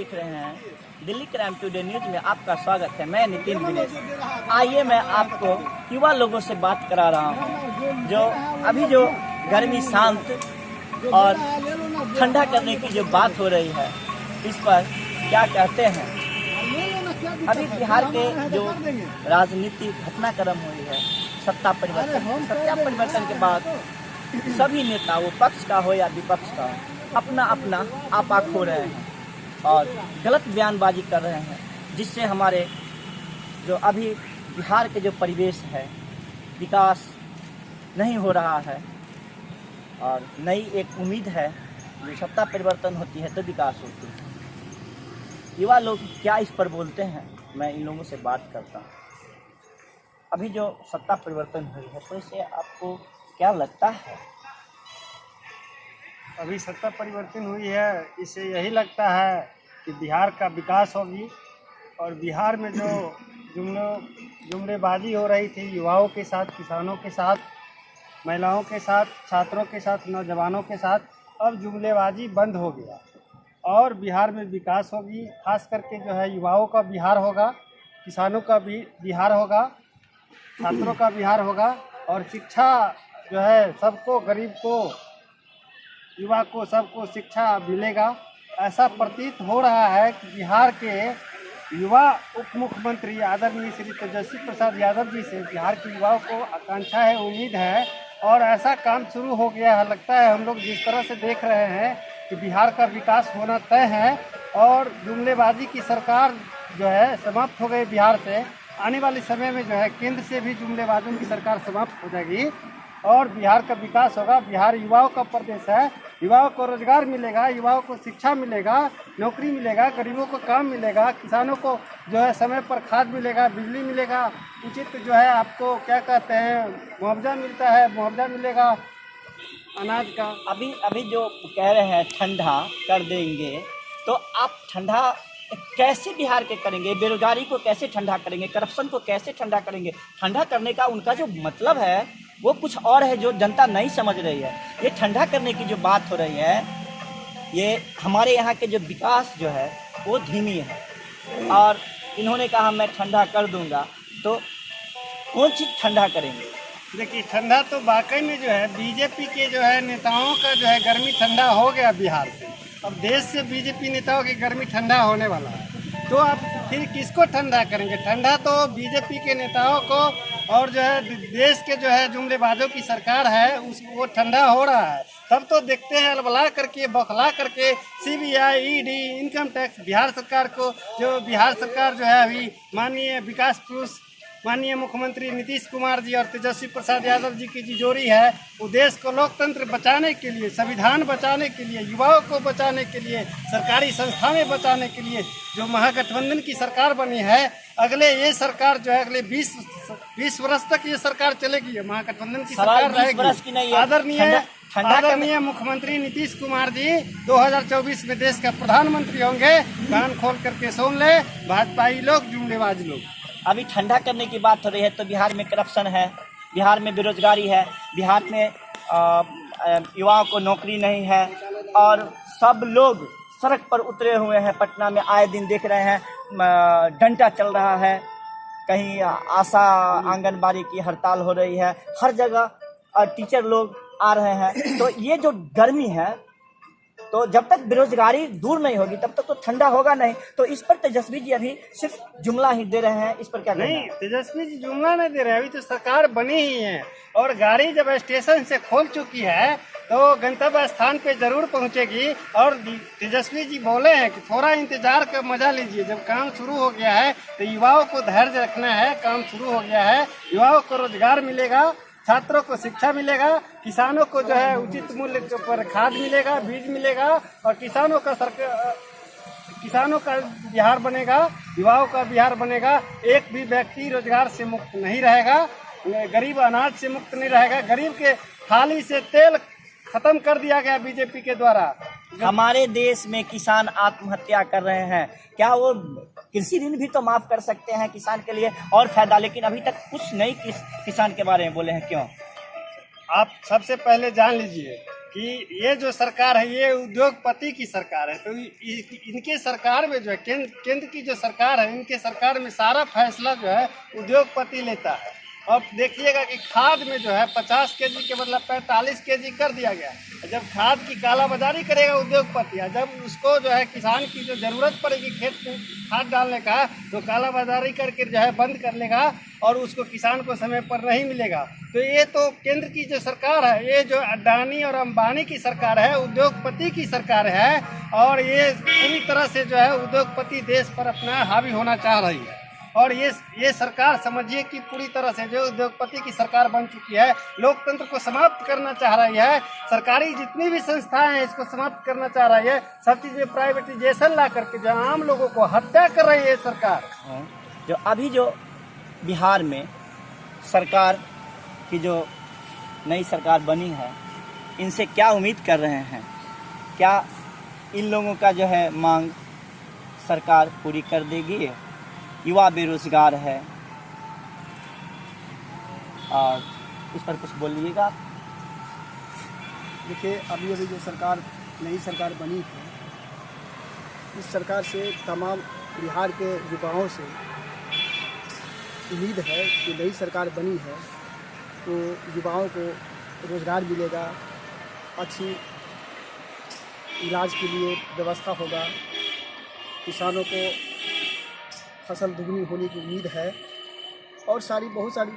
देख रहे हैं दिल्ली क्राइम टुडे न्यूज में आपका स्वागत है। मैं नितिन दिनेश। आइए मैं आपको युवा लोगों से बात करा रहा हूँ जो अभी जो गर्मी शांत और ठंडा करने की जो बात हो रही है इस पर क्या कहते हैं। अभी बिहार के जो राजनीति घटनाक्रम हुई है सत्ता परिवर्तन के बाद सभी नेता वो पक्ष का हो या विपक्ष का अपना अपना आपा खो रहे हैं और गलत बयानबाजी कर रहे हैं, जिससे हमारे जो अभी बिहार के जो परिवेश है विकास नहीं हो रहा है। और नई एक उम्मीद है जो सत्ता परिवर्तन होती है तो विकास होती है। युवा लोग क्या इस पर बोलते हैं, मैं इन लोगों से बात करता हूँ। अभी जो सत्ता परिवर्तन हुई है तो इससे आपको क्या लगता है? अभी सत्ता परिवर्तन हुई है, इससे यही लगता है कि बिहार का विकास होगी और बिहार में जो जुमलेबाजी हो रही थी युवाओं के साथ, किसानों के साथ, महिलाओं के साथ, छात्रों के साथ, नौजवानों के साथ, अब जुमलेबाजी बंद हो गया और बिहार में विकास होगी। खास करके जो है युवाओं का बिहार होगा, किसानों का भी बिहार होगा, छात्रों का बिहार होगा और शिक्षा जो है सबको, गरीब को, युवा को, सबको शिक्षा मिलेगा। ऐसा प्रतीत हो रहा है कि बिहार के युवा उप मुख्यमंत्री आदरणीय श्री तेजस्वी प्रसाद यादव जी से बिहार के युवाओं को आकांक्षा है, उम्मीद है और ऐसा काम शुरू हो गया है। लगता है हम लोग जिस तरह से देख रहे हैं कि बिहार का विकास होना तय है और जुमलेबाजी की सरकार जो है समाप्त हो गई बिहार से। आने वाले समय में जो है केंद्र से भी जुमलेबाजों की सरकार समाप्त हो जाएगी और बिहार का विकास होगा। बिहार युवाओं का प्रदेश है, युवाओं को रोजगार मिलेगा, युवाओं को शिक्षा मिलेगा, नौकरी मिलेगा, गरीबों को काम मिलेगा, किसानों को जो है समय पर खाद मिलेगा, बिजली मिलेगा, उचित जो है आपको क्या कहते हैं मुआवजा मिलता है, मुआवजा मिलेगा अनाज का। अभी जो कह रहे हैं ठंडा कर देंगे, तो आप ठंडा कैसे बिहार के करेंगे? बेरोजगारी को कैसे ठंडा करेंगे? करप्शन को कैसे ठंडा करेंगे? ठंडा करने का उनका जो मतलब है वो कुछ और है जो जनता नहीं समझ रही है। ये ठंडा करने की जो बात हो रही है, ये हमारे यहाँ के जो विकास जो है वो धीमी है और इन्होंने कहा मैं ठंडा कर दूंगा, तो कौन चीज़ ठंडा करेंगे? देखिए, ठंडा तो वाकई में जो है बीजेपी के जो है नेताओं का जो है गर्मी ठंडा हो गया बिहार से। अब देश से बीजेपी नेताओं की गर्मी ठंडा होने वाला है, तो आप फिर किसको ठंडा करेंगे? ठंडा तो बीजेपी के नेताओं को और जो है देश के जो है जुमलेबाजों की सरकार है उसको वो ठंडा हो रहा है। तब तो देखते हैं अलबला करके, बौखला करके CBI, ED, income tax Bihar सरकार को, जो बिहार सरकार जो है अभी माननीय विकास पुरुष माननीय मुख्यमंत्री नीतीश कुमार जी और तेजस्वी प्रसाद यादव जी की जोड़ी है, वो देश को लोकतंत्र बचाने के लिए, संविधान बचाने के लिए, युवाओं को बचाने के लिए, सरकारी संस्थाएं बचाने के लिए जो महागठबंधन की सरकार बनी है, अगले ये सरकार जो है अगले 20 वर्ष तक ये सरकार चलेगी, महागठबंधन की सरकार रहेगी। आदरणीय मुख्यमंत्री नीतीश कुमार जी 2024 में देश का प्रधानमंत्री होंगे। कान खोल करके सुन ले भाजपाई लोग, जुमलेबाज लोग। अभी ठंडा करने की बात हो रही है तो बिहार में करप्शन है, बिहार में बेरोजगारी है, बिहार में युवाओं को नौकरी नहीं है और सब लोग सड़क पर उतरे हुए हैं। पटना में आए दिन देख रहे हैं डंडा चल रहा है, कहीं आशा आंगनबाड़ी की हड़ताल हो रही है, हर जगह टीचर लोग आ रहे हैं। तो ये जो गर्मी है, तो जब तक बेरोजगारी दूर नहीं होगी तब तक तो ठंडा होगा नहीं। तो इस पर तेजस्वी जी अभी सिर्फ जुमला ही दे रहे हैं, इस पर क्या नहीं? तेजस्वी जी जुमला नहीं दे रहे हैं, अभी तो सरकार बनी ही है और गाड़ी जब स्टेशन से खोल चुकी है तो गंतव्य स्थान पे जरूर पहुंचेगी। और तेजस्वी जी बोले हैं कि थोड़ा इंतजार का मजा लीजिए, जब काम शुरू हो गया है तो युवाओं को धैर्य रखना है। काम शुरू हो गया है, युवाओं को रोजगार मिलेगा, छात्रों को शिक्षा मिलेगा, किसानों को जो है उचित मूल्य पर खाद मिलेगा, बीज मिलेगा और किसानों का बिहार बनेगा, युवाओं का बिहार बनेगा। एक भी व्यक्ति रोजगार से मुक्त नहीं रहेगा, गरीब अनाज से मुक्त नहीं रहेगा। गरीब के थाली से तेल खत्म कर दिया गया बीजेपी के द्वारा। हमारे देश में किसान आत्महत्या कर रहे हैं, क्या वो कृषि ऋण भी तो माफ कर सकते हैं किसान के लिए और फायदा? लेकिन अभी तक कुछ नहीं किसान के बारे में बोले हैं, क्यों? आप सबसे पहले जान लीजिए कि ये जो सरकार है ये उद्योगपति की सरकार है। तो इनके सरकार में जो है केंद्र की जो सरकार है, इनके सरकार में सारा फैसला जो है उद्योगपति लेता है। अब देखिएगा कि खाद में जो है 50 केजी के बदला 45 केजी कर दिया गया। जब खाद की कालाबाजारी करेगा उद्योगपति, जब उसको जो है किसान की जो ज़रूरत पड़ेगी खेत में खाद डालने का, तो कालाबाजारी करके जो है बंद कर लेगा और उसको किसान को समय पर नहीं मिलेगा। तो ये तो केंद्र की जो सरकार है, ये जो अडानी और अंबानी की सरकार है, उद्योगपति की सरकार है, और ये पूरी तरह से जो है उद्योगपति देश पर अपना हावी होना चाह रही है। और ये सरकार समझिए कि पूरी तरह से जो उद्योगपति की सरकार बन चुकी है, लोकतंत्र को समाप्त करना चाह रही है। सरकारी जितनी भी संस्थाएं हैं इसको समाप्त करना चाह रही है। सब चीज़ें प्राइवेटाइजेशन ला करके जो आम लोगों को हत्या कर रही है सरकार। जो अभी जो बिहार में सरकार की जो नई सरकार बनी है, इनसे क्या उम्मीद कर रहे हैं? क्या इन लोगों का जो है मांग सरकार पूरी कर देगी? युवा बेरोजगार है, और इस पर कुछ बोलिएगा। देखिए, अभी जो सरकार नई सरकार बनी है, इस सरकार से तमाम बिहार के युवाओं से उम्मीद है कि नई सरकार बनी है तो युवाओं को रोज़गार मिलेगा, अच्छी इलाज के लिए व्यवस्था होगा, किसानों को फसल दुगनी होने की उम्मीद है, और बहुत सारी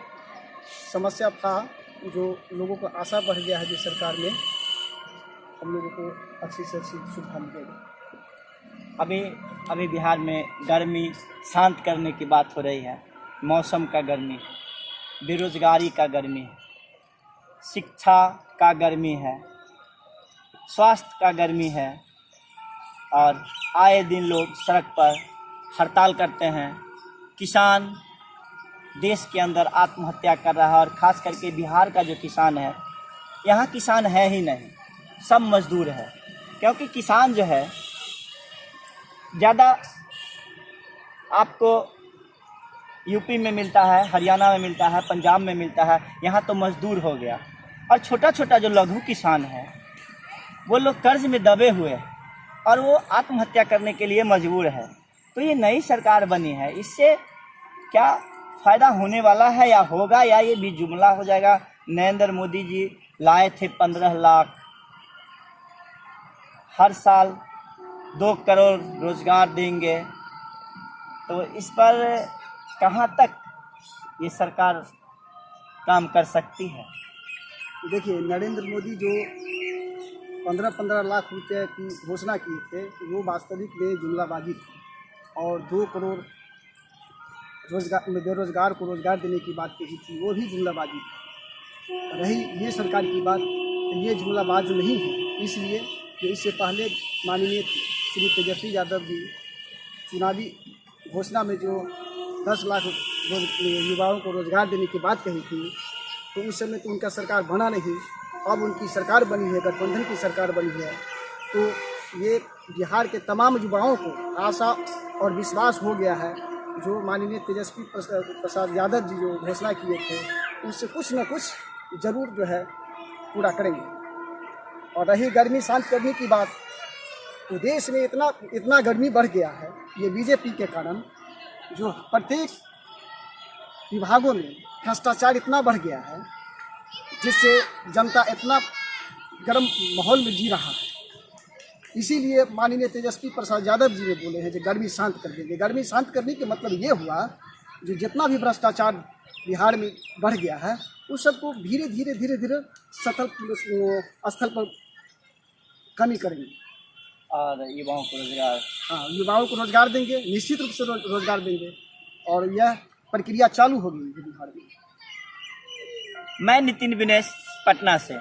समस्या था जो लोगों को आशा बढ़ गया है। जो सरकार में हम लोगों को अच्छी से अच्छी सुविधा मिलेगी। अभी बिहार में गर्मी शांत करने की बात हो रही है। मौसम का गर्मी, बेरोजगारी का गर्मी है, शिक्षा का गर्मी है, स्वास्थ्य का गर्मी है, और आए दिन लोग सड़क पर हड़ताल करते हैं। किसान देश के अंदर आत्महत्या कर रहा है, और ख़ास करके बिहार का जो किसान है, यहाँ किसान है ही नहीं, सब मजदूर है। क्योंकि किसान जो है ज़्यादा आपको यूपी में मिलता है, हरियाणा में मिलता है, पंजाब में मिलता है, यहाँ तो मजदूर हो गया। और छोटा छोटा जो लघु किसान है, वो लोग कर्ज में दबे हुए हैं और वो आत्महत्या करने के लिए मजबूर है। तो ये नई सरकार बनी है, इससे क्या फ़ायदा होने वाला है या होगा, या ये भी जुमला हो जाएगा? नरेंद्र मोदी जी लाए थे 15 लाख, हर साल 2 करोड़ रोज़गार देंगे, तो इस पर कहाँ तक ये सरकार काम कर सकती है? देखिए, नरेंद्र मोदी जो 15 लाख रुपये की घोषणा की थे, वो वास्तविक में जुमलाबाजी थी, और 2 करोड़ बेरोजगार को रोज़गार देने की बात कही थी, वो भी जुमलाबाजी थी। रही ये सरकार की बात, तो ये जुमलाबाज नहीं है, इसलिए कि इससे पहले माननीय श्री तेजस्वी यादव जी चुनावी घोषणा में जो 10 लाख युवाओं को रोज़गार देने की बात कही थी, तो उस समय तो उनका सरकार बना नहीं। अब उनकी सरकार बनी है, गठबंधन की सरकार बनी है, तो ये बिहार के तमाम युवाओं को आशा और विश्वास हो गया है। जो माननीय तेजस्वी प्रसाद यादव जी जो घोषणा किए थे, उससे कुछ न कुछ ज़रूर जो है पूरा करेंगे। और रही गर्मी शांत करने की बात, तो देश में इतना गर्मी बढ़ गया है, ये बीजेपी के कारण, जो प्रत्येक विभागों में भ्रष्टाचार इतना बढ़ गया है, जिससे जनता इतना गर्म माहौल में जी रहा है। इसीलिए माननीय तेजस्वी प्रसाद यादव जी ने बोले हैं कि गर्मी शांत कर देंगे। गर्मी शांत करने के मतलब ये हुआ, जो जितना भी भ्रष्टाचार बिहार में बढ़ गया है, उस सबको धीरे धीरे स्थल पर कमी करेंगे। और युवाओं को रोजगार, हाँ, युवाओं को रोजगार देंगे, निश्चित रूप से रोजगार देंगे, और यह प्रक्रिया चालू होगी बिहार में। मैं नितिन विनेश, पटना से।